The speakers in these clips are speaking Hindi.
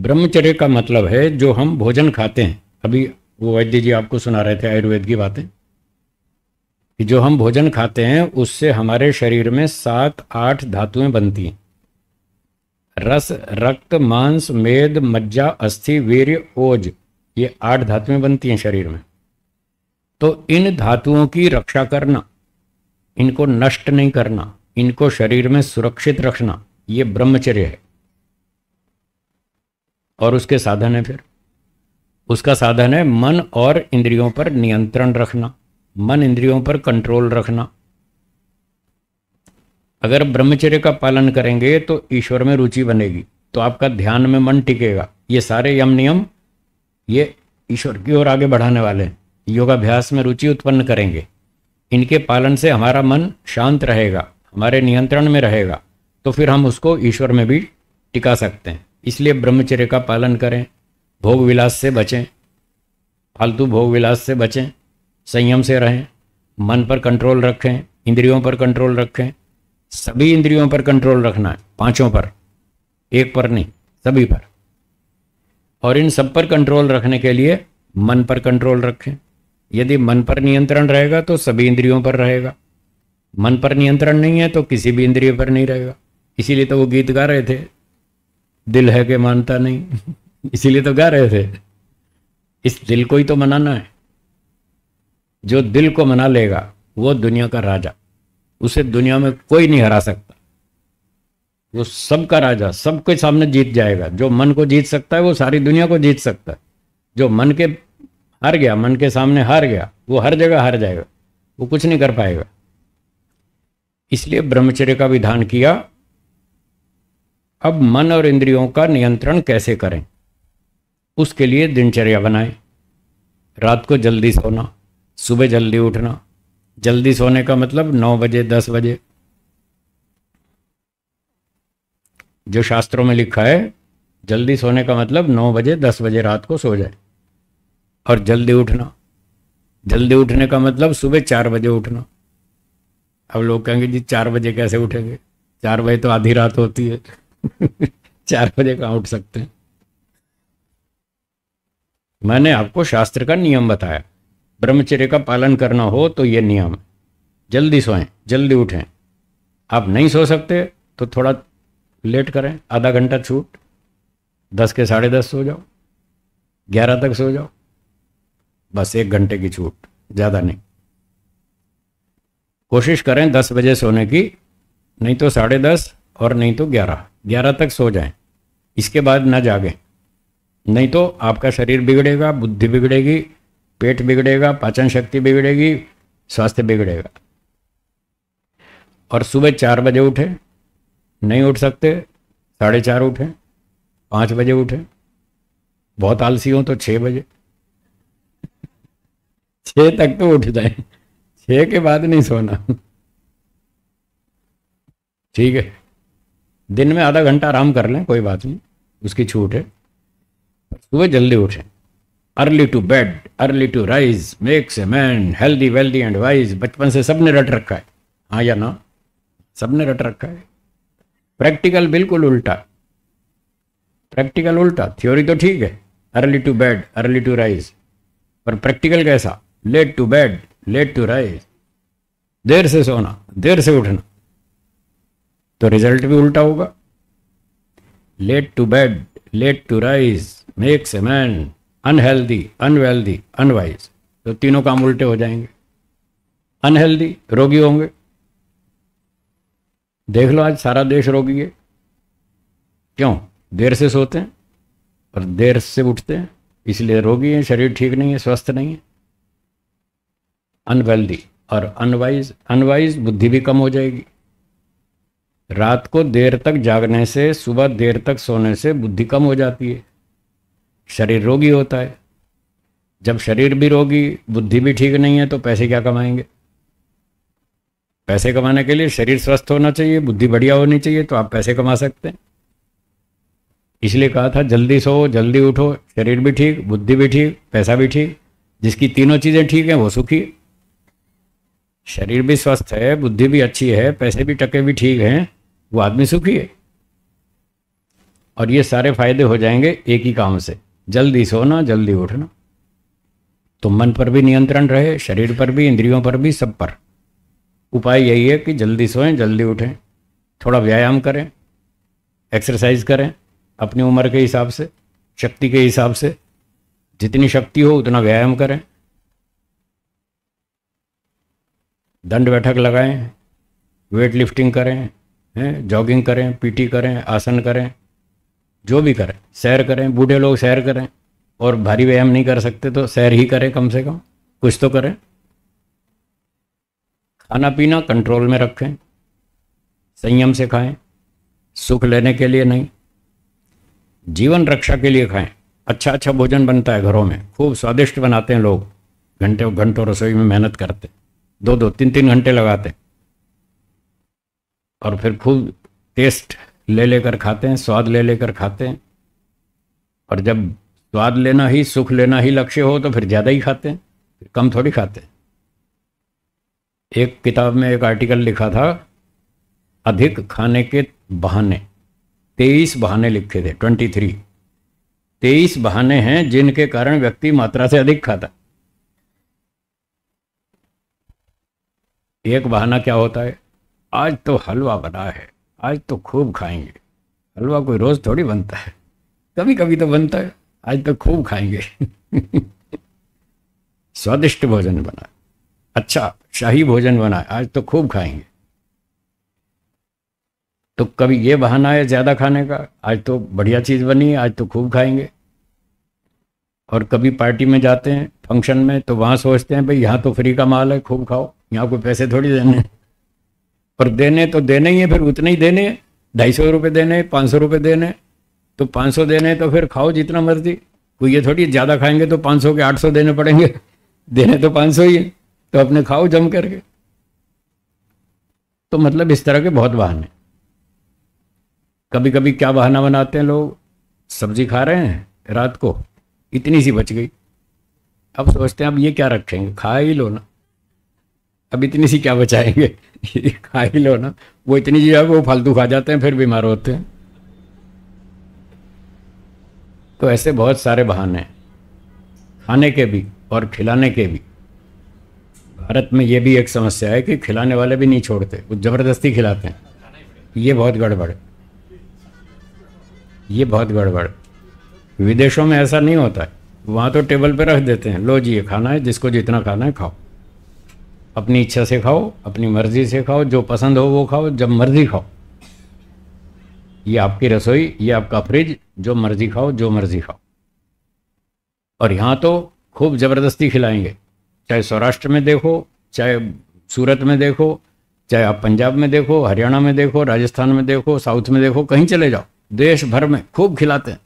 ब्रह्मचर्य का मतलब है जो हम भोजन खाते हैं। अभी वो वैद्य जी आपको सुना रहे थे आयुर्वेद की बातें कि जो हम भोजन खाते हैं उससे हमारे शरीर में 7-8 धातुएं बनती हैं। रस, रक्त, मांस, मेद, मज्जा, अस्थि, वीर्य, ओज, ये 8 धातुएं बनती हैं शरीर में। तो इन धातुओं की रक्षा करना, इनको नष्ट नहीं करना, इनको शरीर में सुरक्षित रखना, ये ब्रह्मचर्य है। और उसके साधन है, फिर उसका साधन है मन और इंद्रियों पर नियंत्रण रखना, मन इंद्रियों पर कंट्रोल रखना। अगर ब्रह्मचर्य का पालन करेंगे तो ईश्वर में रुचि बनेगी, तो आपका ध्यान में मन टिकेगा। ये सारे यम नियम ये ईश्वर की ओर आगे बढ़ाने वाले हैं, योगाभ्यास में रुचि उत्पन्न करेंगे। इनके पालन से हमारा मन शांत रहेगा, हमारे नियंत्रण में रहेगा, तो फिर हम उसको ईश्वर में भी टिका सकते हैं। इसलिए ब्रह्मचर्य का पालन करें, भोग विलास से बचें, फालतू भोग विलास से बचें, संयम से रहें, मन पर कंट्रोल रखें, इंद्रियों पर कंट्रोल रखें। सभी इंद्रियों पर कंट्रोल रखना है, 5 पर, एक पर नहीं, सभी पर। और इन सब पर कंट्रोल रखने के लिए मन पर कंट्रोल रखें। यदि मन पर नियंत्रण रहेगा तो सभी इंद्रियों पर रहेगा, मन पर नियंत्रण नहीं है तो किसी भी इंद्रिय पर नहीं रहेगा। इसीलिए तो वो गीत गा रहे थे, दिल है कि मानता नहीं इसीलिए तो गा रहे थे। इस दिल को ही तो मनाना है। जो दिल को मना लेगा वो दुनिया का राजा, उसे दुनिया में कोई नहीं हरा सकता। वो सबका राजा, सबके सामने जीत जाएगा। जो मन को जीत सकता है वो सारी दुनिया को जीत सकता है। जो मन के हार गया, मन के सामने हार गया, वो हर जगह हार जाएगा, वो कुछ नहीं कर पाएगा। इसलिए ब्रह्मचर्य का विधान किया। अब मन और इंद्रियों का नियंत्रण कैसे करें, उसके लिए दिनचर्या बनाएं। रात को जल्दी सोना, सुबह जल्दी उठना। जल्दी सोने का मतलब 9 बजे 10 बजे, जो शास्त्रों में लिखा है जल्दी सोने का मतलब 9 बजे 10 बजे रात को सो जाए। और जल्दी उठना, जल्दी उठने का मतलब सुबह 4 बजे उठना। अब लोग कहेंगे जी 4 बजे कैसे उठेंगे, 4 बजे तो आधी रात होती है 4 बजे कहाँ उठ सकते हैं। मैंने आपको शास्त्र का नियम बताया, ब्रह्मचर्य का पालन करना हो तो ये नियम है। जल्दी सोएं, जल्दी उठें। आप नहीं सो सकते तो थोड़ा लेट करें, आधा घंटा छूट, 10 के 10:30 सो जाओ, 11 तक सो जाओ, बस 1 घंटे की छूट, ज़्यादा नहीं। कोशिश करें 10 बजे सोने की, नहीं तो 10:30 और नहीं तो 11 तक सो जाएं। इसके बाद ना जागें, नहीं तो आपका शरीर बिगड़ेगा, बुद्धि बिगड़ेगी, पेट बिगड़ेगा, पाचन शक्ति बिगड़ेगी, स्वास्थ्य बिगड़ेगा। और सुबह 4 बजे उठें, नहीं उठ सकते 4:30 उठें, 5 बजे उठें, बहुत आलसी हो तो 6 बजे 6 तक तो उठ जाए, 6 के बाद नहीं सोना। ठीक है, दिन में आधा घंटा आराम कर लें, कोई बात नहीं, उसकी छूट है। सुबह जल्दी उठें। Early to bed, early to rise makes a man healthy wealthy and wise. बचपन से सबने रट रखा है, हाँ या ना, सबने रट रखा है। प्रैक्टिकल बिल्कुल उल्टा, प्रैक्टिकल उल्टा। थ्योरी तो ठीक है, early to bed early to rise, पर प्रैक्टिकल कैसा, late to bed late to rise, देर से सोना देर से उठना, तो रिजल्ट भी उल्टा होगा। Late to bed late to rise makes a man unhealthy unwealthy unwise, तो तीनों काम उल्टे हो जाएंगे। अनहेल्दी, रोगी होंगे। देख लो आज सारा देश रोगी है, क्यों? देर से सोते हैं और देर से उठते हैं, इसलिए रोगी हैं, शरीर ठीक नहीं है, स्वस्थ नहीं है। अनवेल्दी और अनवाइज, अनवाइज बुद्धि भी कम हो जाएगी। रात को देर तक जागने से, सुबह देर तक सोने से बुद्धि कम हो जाती है, शरीर रोगी होता है। जब शरीर भी रोगी, बुद्धि भी ठीक नहीं है, तो पैसे क्या कमाएंगे? पैसे कमाने के लिए शरीर स्वस्थ होना चाहिए, बुद्धि बढ़िया होनी चाहिए, तो आप पैसे कमा सकते हैं। इसलिए कहा था जल्दी सो जल्दी उठो, शरीर भी ठीक, बुद्धि भी ठीक, पैसा भी ठीक। जिसकी तीनों चीजें ठीक हैं वो सुखी है। शरीर भी स्वस्थ है, बुद्धि भी अच्छी है, पैसे भी टके भी ठीक हैं, वो आदमी सुखी है। और ये सारे फायदे हो जाएंगे एक ही काम से, जल्दी सोना जल्दी उठना। तो मन पर भी नियंत्रण रहे, शरीर पर भी, इंद्रियों पर भी, सब पर। उपाय यही है कि जल्दी सोएं जल्दी उठें, थोड़ा व्यायाम करें, एक्सरसाइज करें अपनी उम्र के हिसाब से, शक्ति के हिसाब से, जितनी शक्ति हो उतना व्यायाम करें, दंड बैठक लगाएं, वेट लिफ्टिंग करें, हैं, जॉगिंग करें, पीटी करें, आसन करें, जो भी करें, सैर करें। बूढ़े लोग सैर करें, और भारी व्यायाम नहीं कर सकते तो सैर ही करें, कम से कम कुछ तो करें। खाना पीना कंट्रोल में रखें, संयम से खाएं, सुख लेने के लिए नहीं, जीवन रक्षा के लिए खाएं। अच्छा अच्छा भोजन बनता है घरों में, खूब स्वादिष्ट बनाते हैं लोग, घंटे घंटों रसोई में मेहनत करते, 2-2 3-3 घंटे लगाते, और फिर खूब टेस्ट ले लेकर खाते हैं, स्वाद ले लेकर खाते हैं। और जब स्वाद लेना ही, सुख लेना ही लक्ष्य हो तो फिर ज़्यादा ही खाते हैं, फिर कम थोड़ी खाते हैं। एक किताब में एक आर्टिकल लिखा था, अधिक खाने के बहाने, 23 बहाने लिखे थे, 23 बहाने हैं जिनके कारण व्यक्ति मात्रा से अधिक खाता। एक बहाना क्या होता है, आज तो हलवा बना है, आज तो खूब खाएंगे। हलवा कोई रोज थोड़ी बनता है, कभी कभी तो बनता है, आज तो खूब खाएंगे। स्वादिष्ट भोजन बना, अच्छा शाही भोजन बना, आज तो खूब खाएंगे। तो कभी ये बहाना है ज्यादा खाने का, आज तो बढ़िया चीज बनी है, आज तो खूब खाएंगे। और कभी पार्टी में जाते हैं, फंक्शन में, तो वहां सोचते हैं भाई यहाँ तो फ्री का माल है, खूब खाओ, यहाँ कोई पैसे थोड़ी देने हैं। पर देने तो देने ही है, फिर उतने ही देने हैं, 250 रुपये देने, 500 रुपये देने, तो 500 देने तो फिर खाओ जितना मर्जी। कोई ये थोड़ी ज़्यादा खाएंगे तो 500 के 800 देने पड़ेंगे, देने तो 500 ही है, तो अपने खाओ जम करके। तो मतलब इस तरह के बहुत बहाने। कभी कभी क्या बहाना बनाते हैं लोग, सब्जी खा रहे हैं रात को, इतनी सी बच गई, अब सोचते हैं अब ये क्या रखेंगे, खा ही लो ना, अब इतनी सी क्या बचाएंगे, खा ही लो ना। वो इतनी चीज़ वो फालतू खा जाते हैं, फिर बीमार होते हैं। तो ऐसे बहुत सारे बहाने हैं, खाने के भी और खिलाने के भी। भारत में ये भी एक समस्या है कि खिलाने वाले भी नहीं छोड़ते, वो ज़बरदस्ती खिलाते हैं। ये बहुत गड़बड़, ये बहुत गड़बड़। विदेशों में ऐसा नहीं होता है, वहाँ तो टेबल पे रख देते हैं, लो जी ये खाना है, जिसको जितना खाना है खाओ, अपनी इच्छा से खाओ, अपनी मर्जी से खाओ, जो पसंद हो वो खाओ, जब मर्जी खाओ। ये आपकी रसोई, ये आपका फ्रिज, जो मर्जी खाओ, जो मर्जी खाओ। और यहाँ तो खूब ज़बरदस्ती खिलाएंगे, चाहे सौराष्ट्र में देखो, चाहे सूरत में देखो, चाहे आप पंजाब में देखो, हरियाणा में देखो, राजस्थान में देखो, साउथ में देखो, कहीं चले जाओ, देश भर में खूब खिलाते हैं।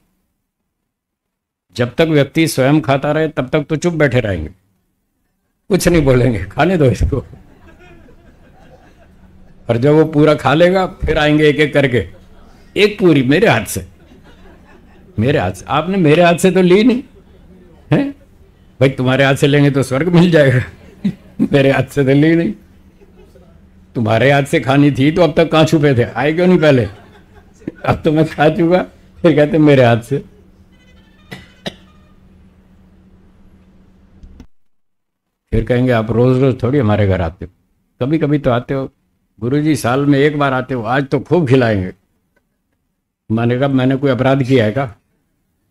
जब तक व्यक्ति स्वयं खाता रहे तब तक तो चुप बैठे रहेंगे, कुछ नहीं बोलेंगे, खाने दो इसको। और जब वो पूरा खा लेगा फिर आएंगे एक एक करके, एक पूरी मेरे हाथ से, मेरे हाथ से। आपने मेरे हाथ से तो ली नहीं है भाई, तुम्हारे हाथ से लेंगे तो स्वर्ग मिल जाएगा। मेरे हाथ से तो ली नहीं, तुम्हारे हाथ से खानी थी तो अब तक कहाँ छुपे थे, आए क्यों नहीं पहले? अब तो मैं खा चुका, फिर कहते मेरे हाथ से। फिर कहेंगे आप रोज रोज थोड़ी हमारे घर आते हो, कभी कभी तो आते हो, गुरुजी साल में एक बार आते हो, आज तो खूब खिलाएंगे। मैंने कहा मैंने कोई अपराध किया है क्या?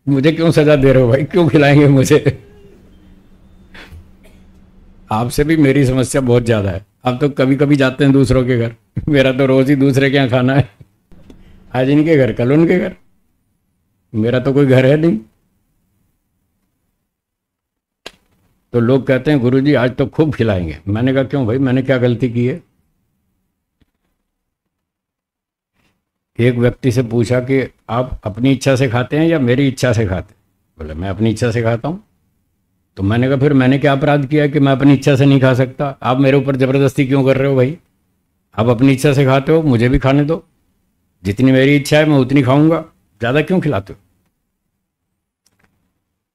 मुझे क्यों सजा दे रहे हो भाई, क्यों खिलाएंगे मुझे? आपसे भी मेरी समस्या बहुत ज्यादा है, आप तो कभी कभी जाते हैं दूसरों के घर, मेरा तो रोज ही दूसरे के यहाँ खाना है, आज इनके घर कल उनके घर, मेरा तो कोई घर है नहीं। तो लोग कहते हैं गुरुजी आज तो खूब खिलाएंगे। मैंने कहा क्यों भाई, मैंने क्या गलती की है? एक व्यक्ति से पूछा कि आप अपनी इच्छा से खाते हैं या मेरी इच्छा से खाते हैं? बोले मैं अपनी इच्छा से खाता हूँ। तो मैंने कहा फिर मैंने क्या अपराध किया कि मैं अपनी इच्छा से नहीं खा सकता? आप मेरे ऊपर ज़बरदस्ती क्यों कर रहे हो भाई? आप अपनी इच्छा से खाते हो, मुझे भी खाने दो, जितनी मेरी इच्छा है मैं उतनी खाऊंगा, ज़्यादा क्यों खिलाते हो?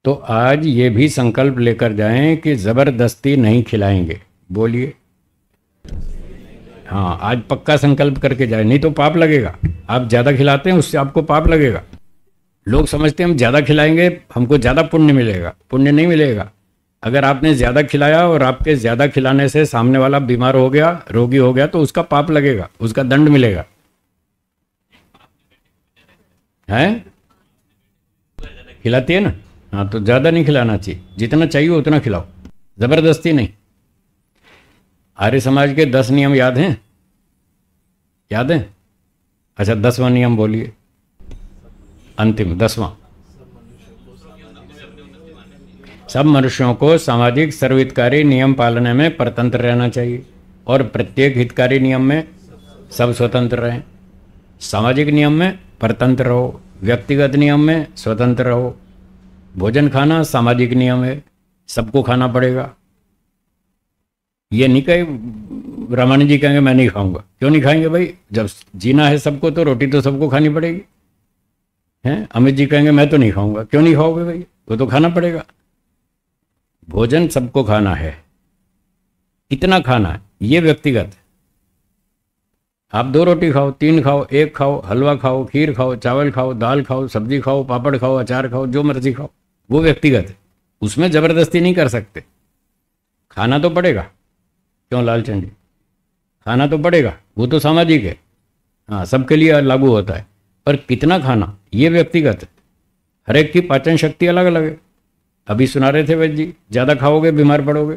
तो आज ये भी संकल्प लेकर जाएं कि ज़बरदस्ती नहीं खिलाएंगे। बोलिए हाँ, आज पक्का संकल्प करके जाए, नहीं तो पाप लगेगा। आप ज़्यादा खिलाते हैं उससे आपको पाप लगेगा। लोग समझते हैं हम ज़्यादा खिलाएंगे हमको ज़्यादा पुण्य मिलेगा। पुण्य नहीं मिलेगा। अगर आपने ज़्यादा खिलाया और आपके ज़्यादा खिलाने से सामने वाला बीमार हो गया, रोगी हो गया, तो उसका पाप लगेगा, उसका दंड मिलेगा। है खिलाती है ना। हाँ, तो ज़्यादा नहीं खिलाना चाहिए, जितना चाहिए उतना खिलाओ, ज़बरदस्ती नहीं। आर्य समाज के 10 नियम याद हैं? याद है? अच्छा, 10वां नियम बोलिए, अंतिम 10वां। सब मनुष्यों को सामाजिक सर्वहितकारी नियम पालने में परतंत्र रहना चाहिए और प्रत्येक हितकारी नियम में सब स्वतंत्र रहें। सामाजिक नियम में परतंत्र रहो, व्यक्तिगत नियम में स्वतंत्र रहो। भोजन खाना सामाजिक नियम है, सबको खाना पड़ेगा। ये नहीं कहे रामायण जी कहेंगे मैं नहीं खाऊंगा। क्यों नहीं खाएंगे भाई? जब जीना है सबको तो रोटी तो सबको खानी पड़ेगी। हैं, अमित जी कहेंगे मैं तो नहीं खाऊंगा। क्यों नहीं खाओगे भाई? वो तो खाना पड़ेगा। भोजन सबको खाना है, इतना खाना है, ये व्यक्तिगत है। आप 2 रोटी खाओ, 3 खाओ, 1 खाओ, हलवा खाओ, खीर खाओ, चावल खाओ, दाल खाओ, सब्जी खाओ, पापड़ खाओ, अचार खाओ, जो मर्जी खाओ, वो व्यक्तिगत है। उसमें जबरदस्ती नहीं कर सकते। खाना तो पड़ेगा। क्यों लालचंद जी? खाना तो पड़ेगा, वो तो सामाजिक है। हाँ, सबके लिए लागू होता है, पर कितना खाना ये व्यक्तिगत है। हर एक की पाचन शक्ति अलग अलग है। अभी सुना रहे थे वैद्य जी, ज़्यादा खाओगे बीमार पड़ोगे।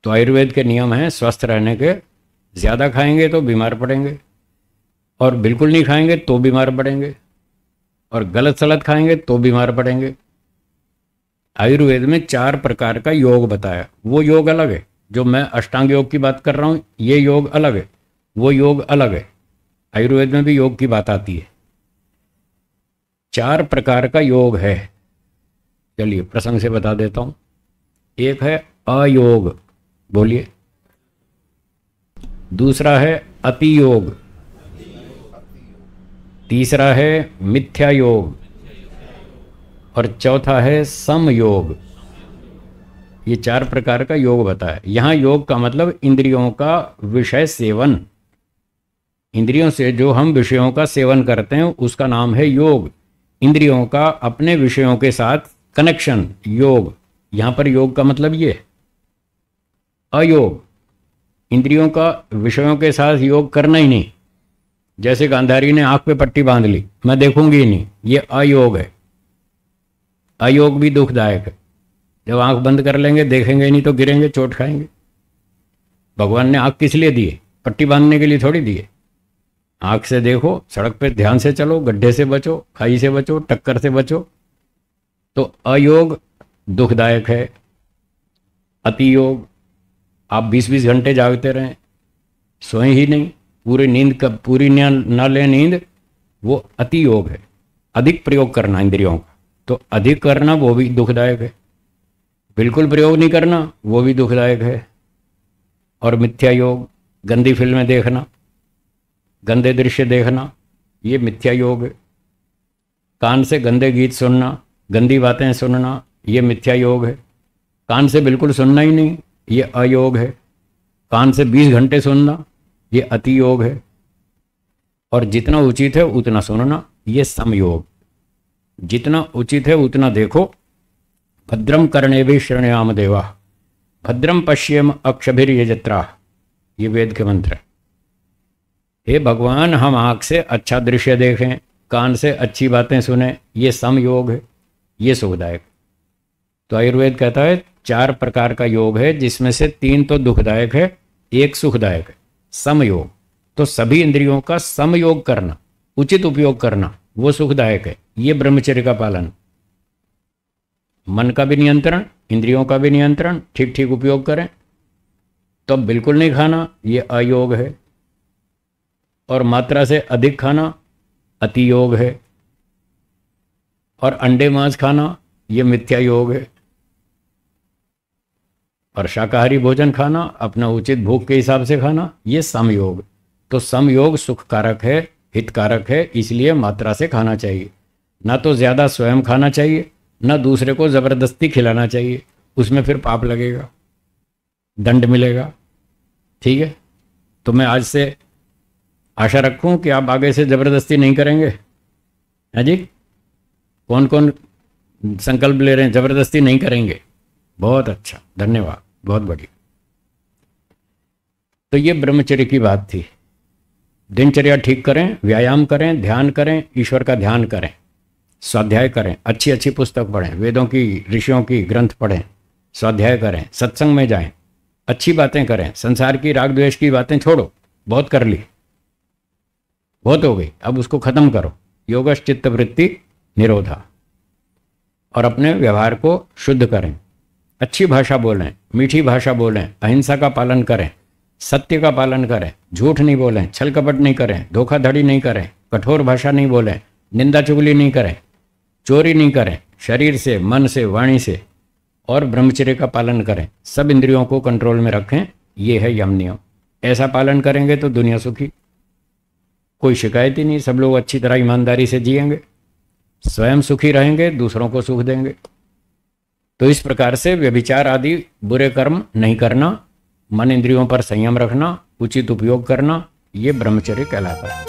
तो आयुर्वेद के नियम हैं स्वस्थ रहने के। ज़्यादा खाएंगे तो बीमार पड़ेंगे, और बिल्कुल नहीं खाएंगे तो बीमार पड़ेंगे, और गलत सलत खाएंगे तो बीमार पड़ेंगे। आयुर्वेद में 4 प्रकार का योग बताया। वो योग अलग है, जो मैं अष्टांग योग की बात कर रहा हूँ, ये योग अलग है, वो योग अलग है। आयुर्वेद में भी योग की बात आती है। 4 प्रकार का योग है। चलिए प्रसंग से बता देता हूँ। एक है अयोग, बोलिए। दूसरा है अति योग। तीसरा है मिथ्या योग, और चौथा है समयोग। ये 4 प्रकार का योग बताया। यहाँ योग का मतलब इंद्रियों का विषय सेवन। इंद्रियों से जो हम विषयों का सेवन करते हैं उसका नाम है योग। इंद्रियों का अपने विषयों के साथ कनेक्शन, योग। यहाँ पर योग का मतलब ये। अयोग, इंद्रियों का विषयों के साथ योग करना ही नहीं। जैसे गांधारी ने आंख पे पट्टी बांध ली, मैं देखूंगी ही नहीं, ये अयोग है। अयोग भी दुखदायक है। जब आंख बंद कर लेंगे, देखेंगे ही नहीं तो गिरेंगे, चोट खाएंगे। भगवान ने आंख किस लिए दी है? पट्टी बांधने के लिए थोड़ी दी है। आंख से देखो, सड़क पे ध्यान से चलो, गड्ढे से बचो, खाई से बचो, टक्कर से बचो। तो अयोग दुखदायक है। अति योग, आप 20-20 घंटे जागते रहें, सोएं ही नहीं, पूरी नींद का पूरी ना लें नींद, वो अति योग है। अधिक प्रयोग करना इंद्रियों का, तो अधिक करना वो भी दुखदायक है। बिल्कुल प्रयोग नहीं करना वो भी दुखदायक है। और मिथ्या योग, गंदी फिल्में देखना, गंदे दृश्य देखना, ये मिथ्या योग है। कान से गंदे गीत सुनना, गंदी बातें सुनना, ये मिथ्या योग है। कान से बिल्कुल सुनना ही नहीं, ये अयोग है। कान से 20 घंटे सुनना, ये अति योग है। और जितना उचित है उतना सुनना, ये समयोग। जितना उचित है उतना देखो। भद्रम कर्णेभिः शृणुयाम देवा, भद्रम पश्येम अक्षभिर्यजत्रा, ये वेद के मंत्र है। हे भगवान, हम आँख से अच्छा दृश्य देखें, कान से अच्छी बातें सुने, ये समयोग है, ये सुखदायक। तो आयुर्वेद कहता है 4 प्रकार का योग है, जिसमें से 3 तो दुखदायक है, 1 सुखदायक है, समयोग। तो सभी इंद्रियों का समयोग करना, उचित उपयोग करना, वो सुखदायक है। ये ब्रह्मचर्य का पालन। मन का भी नियंत्रण, इंद्रियों का भी नियंत्रण, ठीक ठीक उपयोग करें। तो बिल्कुल नहीं खाना, ये अयोग है। और मात्रा से अधिक खाना अति योग है। और अंडे मांस खाना, ये मिथ्या योग है। और शाकाहारी भोजन खाना, अपना उचित भूख के हिसाब से खाना, ये समयोग। तो समयोग सुखकारक है, हितकारक है, इसलिए मात्रा से खाना चाहिए। ना तो ज़्यादा स्वयं खाना चाहिए, ना दूसरे को ज़बरदस्ती खिलाना चाहिए, उसमें फिर पाप लगेगा, दंड मिलेगा। ठीक है, तो मैं आज से आशा रखूं कि आप आगे से ज़बरदस्ती नहीं करेंगे। है जी। कौन कौन संकल्प ले रहे हैं? जबरदस्ती नहीं करेंगे। बहुत अच्छा, धन्यवाद, बहुत बढ़िया। तो ये ब्रह्मचर्य की बात थी। दिनचर्या ठीक करें, व्यायाम करें, ध्यान करें, ईश्वर का ध्यान करें, स्वाध्याय करें, अच्छी अच्छी पुस्तक पढ़ें, वेदों की, ऋषियों की ग्रंथ पढ़ें, स्वाध्याय करें, सत्संग में जाएं, अच्छी बातें करें, संसार की राग द्वेष की बातें छोड़ो, बहुत कर ली, बहुत हो गई, अब उसको खत्म करो। योगश चित्त वृत्ति निरोधा। और अपने व्यवहार को शुद्ध करें, अच्छी भाषा बोलें, मीठी भाषा बोलें, अहिंसा का पालन करें, सत्य का पालन करें, झूठ नहीं बोलें, छल कपट नहीं करें, धोखाधड़ी नहीं करें, कठोर भाषा नहीं बोलें, निंदा चुगली नहीं करें, चोरी नहीं करें, शरीर से, मन से, वाणी से, और ब्रह्मचर्य का पालन करें, सब इंद्रियों को कंट्रोल में रखें। ये है यम नियम। ऐसा पालन करेंगे तो दुनिया सुखी, कोई शिकायत ही नहीं, सब लोग अच्छी तरह ईमानदारी से जिएंगे, स्वयं सुखी रहेंगे, दूसरों को सुख देंगे। तो इस प्रकार से व्यभिचार आदि बुरे कर्म नहीं करना, मन इंद्रियों पर संयम रखना, उचित उपयोग करना, ये ब्रह्मचर्य कहलाता है।